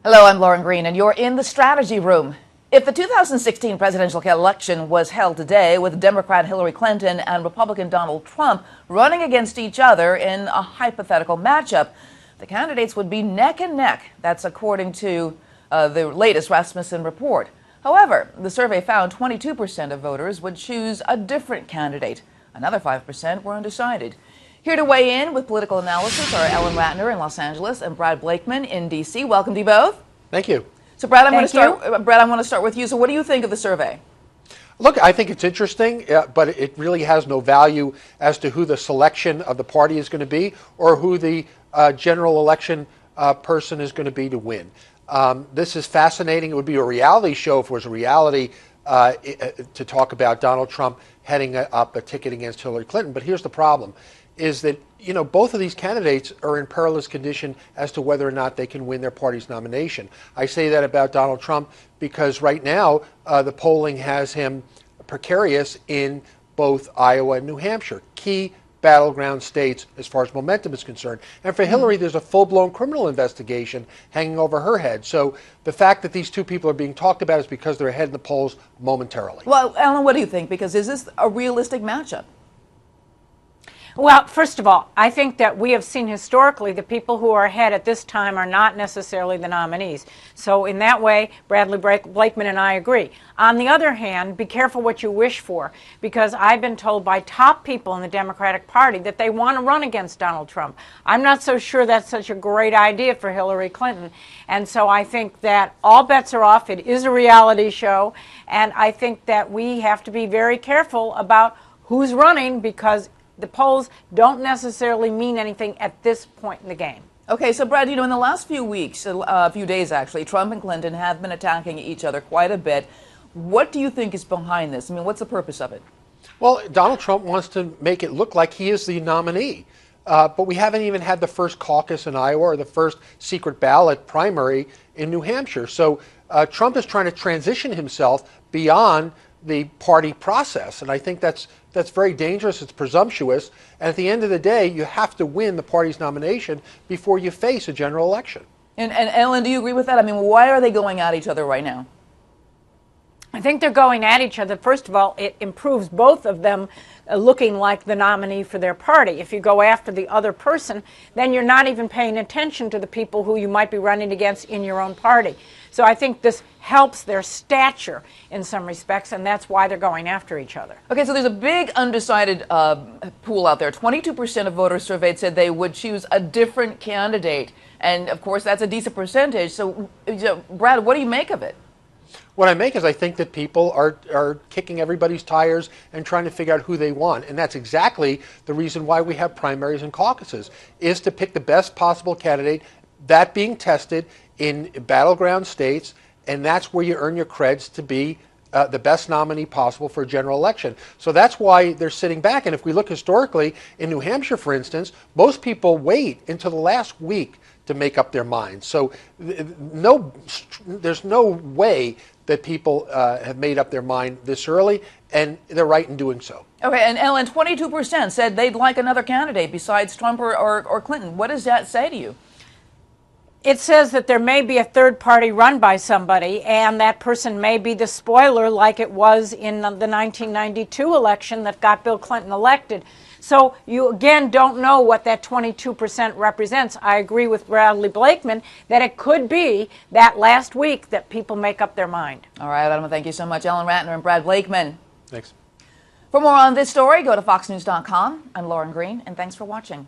Hello, I'm Lauren Green, and you're in the strategy room. If the 2016 presidential election was held today with Democrat Hillary Clinton and Republican Donald Trump running against each other in a hypothetical matchup, the candidates would be neck and neck. That's according to the latest Rasmussen Report. However, the survey found 22% of voters would choose a different candidate. Another 5% were undecided. Here to weigh in with political analysis are Ellen Ratner in Los Angeles and Brad Blakeman in D.C. Welcome to you both. Thank you. So, Brad, I want to start with you. So, what do you think of the survey? Look, I think it's interesting, but it really has no value as to who the selection of the party is going to be or who the general election person is going to be to win. This is fascinating. It would be a reality show if it was a reality to talk about Donald Trump heading up a ticket against Hillary Clinton. But here's the problem, is that, you know, both of these candidates are in perilous condition as to whether or not they can win their party's nomination. I say that about Donald Trump because right now the polling has him precarious in both Iowa and New Hampshire, key battleground states as far as momentum is concerned. And for Hillary, there's a full-blown criminal investigation hanging over her head. So the fact that these two people are being talked about is because they're ahead in the polls momentarily. Well, Ellen, what do you think? Because is this a realistic matchup? Well, first of all, I think that we have seen historically the people who are ahead at this time are not necessarily the nominees. So in that way, Blakeman and I agree. On the other hand, be careful what you wish for, because I've been told by top people in the Democratic Party that they want to run against Donald Trump. I'm not so sure that's such a great idea for Hillary Clinton. And so I think that all bets are off. It is a reality show. And I think that we have to be very careful about who's running, because the polls don't necessarily mean anything at this point in the game. Okay, so Brad, you know, in the last few weeks, a few days actually, Trump and Clinton have been attacking each other quite a bit. What do you think is behind this? I mean, what's the purpose of it? Well, Donald Trump wants to make it look like he is the nominee. But we haven't even had the first caucus in Iowa or the first secret ballot primary in New Hampshire. So Trump is trying to transition himself beyond the party process, and I think that's very dangerous. It's presumptuous, and at the end of the day, you have to win the party's nomination before you face a general election. And Ellen, do you agree with that? I mean, why are they going at each other right now? I think they're going at each other. First of all, it improves both of them looking like the nominee for their party. If you go after the other person, then you're not even paying attention to the people who you might be running against in your own party. So I think this helps their stature in some respects, and that's why they're going after each other. Okay, so there's a big undecided pool out there. 22% of voters surveyed said they would choose a different candidate. And, of course, that's a decent percentage. So, Brad, what do you make of it? What I make is I think that people are kicking everybody's tires and trying to figure out who they want. And that's exactly the reason why we have primaries and caucuses, is to pick the best possible candidate, that being tested in battleground states, and that's where you earn your creds to be the best nominee possible for a general election. So that's why they're sitting back. And if we look historically, in New Hampshire, for instance, most people wait until the last week to make up their minds. So there's no way that people have made up their mind this early, and they're right in doing so. Okay, and Ellen, 22% said they'd like another candidate besides Trump or Clinton. What does that say to you? It says that there may be a third party run by somebody, and that person may be the spoiler, like it was in the 1992 election that got Bill Clinton elected. So you, again, don't know what that 22% represents. I agree with Bradley Blakeman that it could be that last week that people make up their mind. All right, Adam, thank you so much. Ellen Ratner and Brad Blakeman. Thanks. For more on this story, go to foxnews.com. I'm Lauren Green, and thanks for watching.